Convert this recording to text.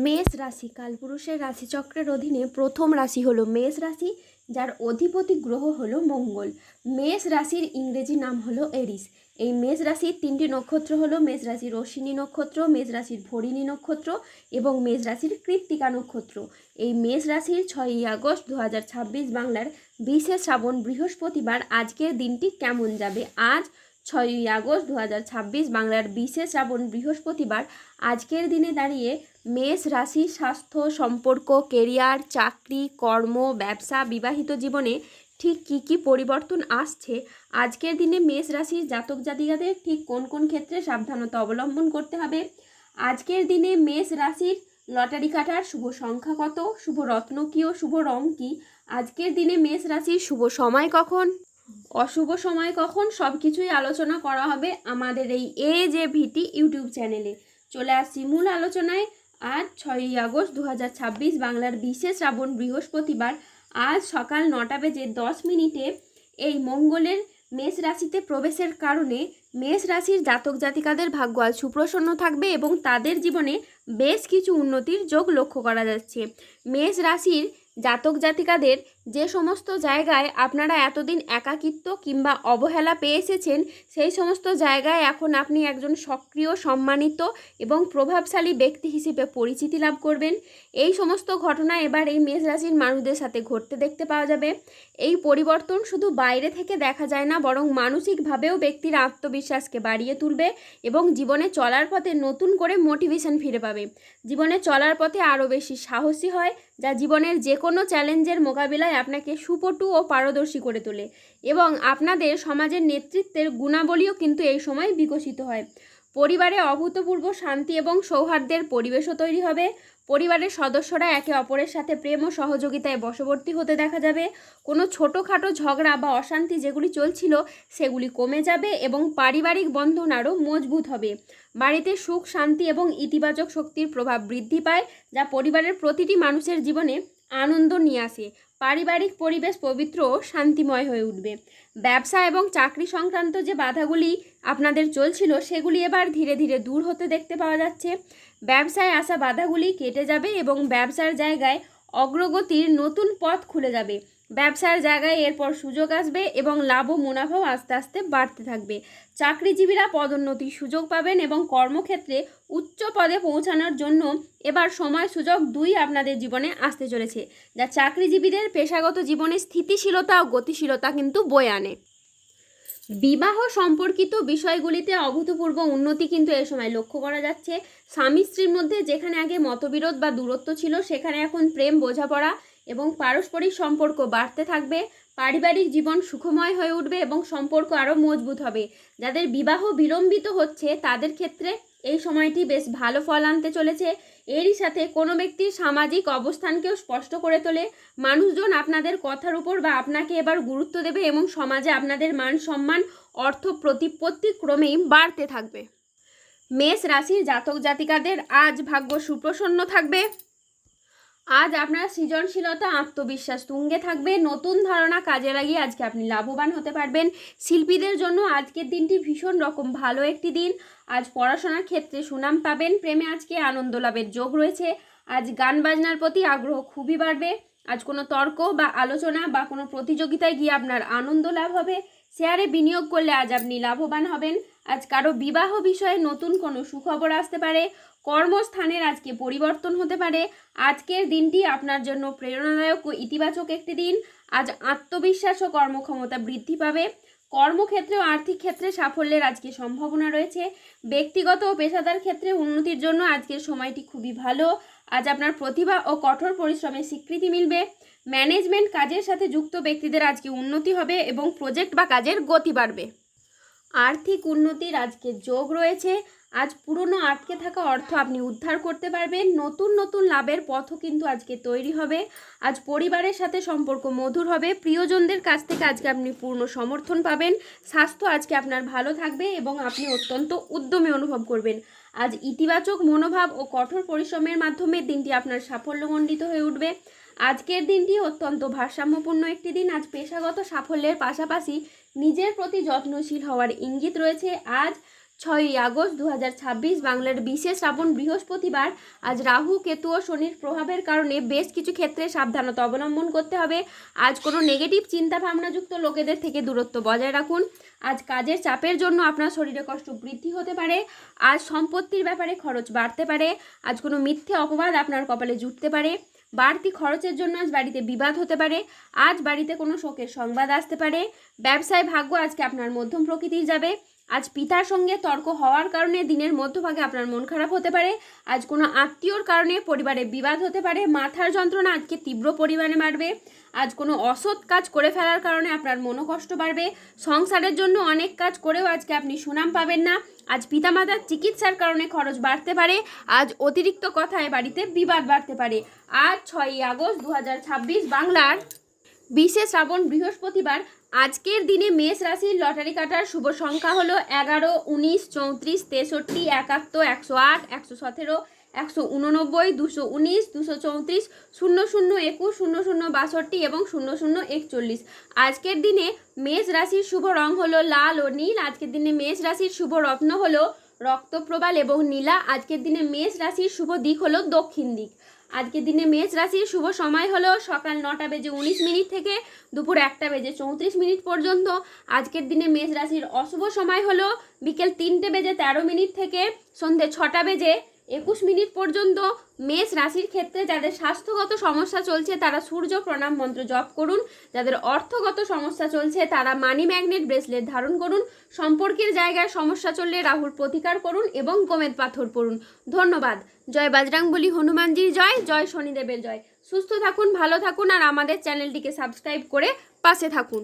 মেষ রাশি কালপুরুষের রাশিচক্রের অধীনে প্রথম রাশি হলো মেষ রাশি, যার অধিপতি গ্রহ হলো মঙ্গল। মেষ রাশির ইংরেজি নাম হলো এরিস। এই মেষ রাশির তিনটি নক্ষত্র হলো মেষ রাশির অশ্বিনী নক্ষত্র, মেষ রাশির ভরিণী নক্ষত্র এবং মেষ রাশির কৃত্তিকা নক্ষত্র। এই মেষ রাশির 6ই আগস্ট 2026 বাংলার 20শে শ্রাবণ বৃহস্পতিবার আজকের দিনটি কেমন যাবে। আজ 6ই আগস্ট 2026 বাংলার 20শে শ্রাবণ বৃহস্পতিবার আজকের দিনে দাঁড়িয়ে মেষ রাশি স্বাস্থ্য, সম্পর্ক, কেরিয়ার, চাকরি, কর্ম, ব্যবসা, বিবাহিত জীবনে ঠিক কী কী পরিবর্তন আসছে, আজকের দিনে মেষ রাশির জাতক জাতিকাদের ঠিক কোন কোন ক্ষেত্রে সাবধানতা অবলম্বন করতে হবে, আজকের দিনে মেষ রাশির লটারি কাটার শুভ সংখ্যা কত, শুভ রত্ন কী ও শুভ রং কী, আজকের দিনে মেষ রাশির শুভ সময় কখন, অশুভ সময় কখন, সব কিছুই আলোচনা করা হবে আমাদের এই AJVT ইউটিউব চ্যানেলে। চলে আসছি মূল আলোচনায়। আজ 6ই আগস্ট 2026 বাংলার 20শে শ্রাবণ বৃহস্পতিবার আজ সকাল 9:10 এই মঙ্গলের মেষ রাশিতে প্রবেশের কারণে মেষ রাশির জাতক জাতিকাদের ভাগ্য আজ সুপ্রসন্ন থাকবে এবং তাদের জীবনে বেশ কিছু উন্নতির যোগ লক্ষ্য করা যাচ্ছে। মেষ রাশির জাতক জাতিকাদের যে সমস্ত জায়গায় আপনারা এতদিন একাকিত্ব কিংবা অবহেলা পেয়ে এসেছেন, সেই সমস্ত জায়গায় এখন আপনি একজন সক্রিয়, সম্মানিত এবং প্রভাবশালী ব্যক্তি হিসেবে পরিচিতি লাভ করবেন। এই সমস্ত ঘটনা এবার এই মেষ রাশির মানুষদের সাথে ঘটতে দেখতে পাওয়া যাবে। এই পরিবর্তন শুধু বাইরে থেকে দেখা যায় না, বরং মানসিকভাবেও ব্যক্তির আত্মবিশ্বাসকে বাড়িয়ে তুলবে এবং জীবনে চলার পথে নতুন করে মোটিভেশন ফিরে পাবে। জীবনে চলার পথে আরও বেশি সাহসী হয়, যা জীবনের যে কোনো চ্যালেঞ্জের মোকাবিলায় আপনাকে সুপটু ও পারদর্শী করে তোলে এবং আপনাদের সমাজের নেতৃত্বের গুণাবলীও কিন্তু এই সময় বিকশিত হয়। পরিবারে অভূতপূর্ব শান্তি এবং সৌহার্দ্যের পরিবেশও তৈরি হবে। পরিবারের সদস্যরা একে অপরের সাথে প্রেম ও সহযোগিতায় বশবর্তী হতে দেখা যাবে। কোনো ছোটোখাটো ঝগড়া বা অশান্তি যেগুলি চলছিল সেগুলি কমে যাবে এবং পারিবারিক বন্ধন আরও মজবুত হবে। বাড়িতে সুখ, শান্তি এবং ইতিবাচক শক্তির প্রভাব বৃদ্ধি পায়, যা পরিবারের প্রতিটি মানুষের জীবনে আনন্দ নিয়ে আসে। পারিবারিক পরিবেশ পবিত্র ও শান্তিময় হয়ে উঠবে। ব্যবসা এবং চাকরি সংক্রান্ত যে বাধাগুলি আপনাদের চলছিল সেগুলি এবার ধীরে ধীরে দূর হতে দেখতে পাওয়া যাচ্ছে। ব্যবসায় আসা বাধাগুলি কেটে যাবে এবং ব্যবসার জায়গায় অগ্রগতির নতুন পথ খুলে যাবে। ব্যবসার জায়গায় এরপর সুযোগ আসবে এবং লাভ ও মুনাফাও আস্তে আস্তে বাড়তে থাকবে। চাকরিজীবীরা পদোন্নতির সুযোগ পাবেন এবং কর্মক্ষেত্রে উচ্চ পদে পৌঁছানোর জন্য এবার সময় সুযোগ দুই আপনাদের জীবনে আসতে চলেছে, যা চাকরিজীবীদের পেশাগত জীবনে স্থিতিশীলতা ও গতিশীলতা কিন্তু বয়ে আনে। বিবাহ সম্পর্কিত বিষয়গুলিতে অভূতপূর্ব উন্নতি কিন্তু এই সময় লক্ষ্য করা যাচ্ছে। স্বামী স্ত্রীর মধ্যে যেখানে আগে মতবিরোধ বা দূরত্ব ছিল, সেখানে এখন প্রেম, বোঝাপড়া এবং পারস্পরিক সম্পর্ক বাড়তে থাকবে। পারিবারিক জীবন সুখময় হয়ে উঠবে এবং সম্পর্ক আরও মজবুত হবে। যাদের বিবাহ বিলম্বিত হচ্ছে তাদের ক্ষেত্রে এই সময়টি বেশ ভালো ফল আনতে চলেছে। এরই সাথে কোনো ব্যক্তির সামাজিক অবস্থানকেও স্পষ্ট করে তোলে। মানুষজন আপনাদের কথার উপর বা আপনাকে এবার গুরুত্ব দেবে এবং সমাজে আপনাদের মান সম্মান, অর্থ প্রতিপত্তি ক্রমেই বাড়তে থাকবে। মেষ রাশির জাতক জাতিকাদের আজ ভাগ্য সুপ্রসন্ন থাকবে। আজ আপনার সৃজনশীলতা, আত্মবিশ্বাস তুঙ্গে থাকবে। নতুন ধারণা কাজে লাগিয়ে আজকে আপনি লাভবান হতে পারবেন। শিল্পীদের জন্য আজকের দিনটি ভীষণ রকম ভালো একটি দিন। আজ পড়াশোনার ক্ষেত্রে সুনাম পাবেন। প্রেমে আজকে আনন্দ লাভের যোগ রয়েছে। আজ গান বাজনার প্রতি আগ্রহ খুবই বাড়বে। আজ কোনো তর্ক বা আলোচনা বা কোনো প্রতিযোগিতায় গিয়ে আপনার আনন্দ লাভ হবে। শেয়ারে বিনিয়োগ করলে আজ আপনি লাভবান হবেন। আজ কারো বিবাহ বিষয়ে নতুন কোনো সুখবর আসতে পারে। কর্মস্থানের আজকে পরিবর্তন হতে পারে। আজকের দিনটি আপনার জন্য প্রেরণাদায়ক ও ইতিবাচক একটি দিন। আজ আত্মবিশ্বাস ও কর্মক্ষমতা বৃদ্ধি পাবে। কর্মক্ষেত্রে ও আর্থিক ক্ষেত্রে সাফল্যের আজকে সম্ভাবনা রয়েছে। ব্যক্তিগত ও পেশাদার ক্ষেত্রে উন্নতির জন্য আজকের সময়টি খুবই ভালো। আজ আপনার প্রতিভা ও কঠোর পরিশ্রমের স্বীকৃতি মিলবে। ম্যানেজমেন্ট কাজের সাথে যুক্ত ব্যক্তিদের আজকে উন্নতি হবে এবং প্রজেক্ট বা কাজের গতি বাড়বে। আর্থিক উন্নতির আজকে যোগ রয়েছে। আজ পুরনো আটকে থাকা অর্থ আপনি উদ্ধার করতে পারবেন। নতুন নতুন লাভের পথও কিন্তু আজকে তৈরি হবে। আজ পরিবারের সাথে সম্পর্ক মধুর হবে। প্রিয়জনদের কাছ থেকে আজকে আপনি পূর্ণ সমর্থন পাবেন। স্বাস্থ্য আজকে আপনার ভালো থাকবে এবং আপনি অত্যন্ত উদ্যমী অনুভব করবেন। আজ ইতিবাচক মনোভাব ও কঠোর পরিশ্রমের মাধ্যমে দিনটি আপনার সাফল্যমণ্ডিত হয়ে উঠবে। আজকের দিনটি অত্যন্ত ভারসাম্যপূর্ণ একটি দিন। আজ পেশাগত সাফল্যের পাশাপাশি নিজের প্রতি যত্নশীল হওয়ার ইঙ্গিত রয়েছে। আজ 6ই আগস্ট 2026 বাংলার 20শে শ্রাবণ বৃহস্পতিবার। আজ রাহু কেতু ও শনির প্রভাবের কারণে বেশ কিছু ক্ষেত্রে সাবধানতা অবলম্বন করতে হবে। আজ কোনো নেগেটিভ চিন্তা ভাবনাযুক্ত লোকেদের থেকে দূরত্ব বজায় রাখুন। আজ কাজের চাপের জন্য আপনার শরীরে কষ্ট বৃদ্ধি হতে পারে। আজ সম্পত্তির ব্যাপারে খরচ বাড়তে পারে। আজ কোনো মিথ্যে অপবাদ আপনার কপালে জুটতে পারে। বাড়তি খরচের জন্য আজ বাড়িতে বিবাদ হতে পারে। আজ বাড়িতে কোনো শোকের সংবাদ আসতে পারে। ব্যবসায় ভাগ্য আজকে আপনার মধ্যম প্রকৃতির যাবে। আজ পিতার সঙ্গে তর্ক হওয়ার কারণে দিনের মধ্যভাগে আপনার মন খারাপ হতে পারে। আজ কোনো আত্মীয়র কারণে পরিবারে বিবাদ হতে পারে। মাথার যন্ত্রণা আজকে তীব্র পরিমাণে বাড়বে। আজ কোনো অসৎ কাজ করে ফেলার কারণে আপনার মনোকষ্ট বাড়বে। সংসারের জন্য অনেক কাজ করেও আজকে আপনি সুনাম পাবেন না। আজ পিতামাতার চিকিৎসার কারণে খরচ বাড়তে পারে। আজ অতিরিক্ত কথায় বাড়িতে বিবাদ বাড়তে পারে। আজ 6ই আগস্ট 2026 বাংলার 20শে শ্রাবণ বৃহস্পতিবার। আজকের দিনে মেষ রাশির লটারি কাটার শুভ সংখ্যা হলো 11, 19, 34, 63, 71, 108, 117, 189, 219, 234, 00, 21, 00, 62 এবং 00, 41। আজকের দিনে মেষ রাশির শুভ রং হলো লাল ও নীল। আজকের দিনে মেষ রাশির শুভ রত্ন হলো রক্তপ্রবাল এবং নীলা। আজকের দিনে মেষ রাশির শুভ দিক হলো দক্ষিণ দিক। আজকের দিনে মেষ রাশির শুভ সময় হলো সকাল 9:19 থেকে দুপুর 1:34 পর্যন্ত। আজকের দিনে মেষ রাশির অশুভ সময় হলো বিকেল 3:13 থেকে সন্ধ্যে 6:21 পর্যন্ত। মেষ রাশির ক্ষেত্রে যাদের স্বাস্থ্যগত সমস্যা চলছে তারা সূর্য প্রণাম মন্ত্র জপ করুন। যাদের অর্থগত সমস্যা চলছে তারা মানি ম্যাগনেট ব্রেসলেট ধারণ করুন। সম্পর্কের জায়গায় সমস্যা চললে রাহুর প্রতিকার করুন এবং গোমেদ পাথর পড়ুন। ধন্যবাদ। জয় বজরংবলী হনুমানজির জয়, জয় শনিদেবের জয়। সুস্থ থাকুন, ভালো থাকুন আর আমাদের চ্যানেলটিকে সাবস্ক্রাইব করে পাশে থাকুন।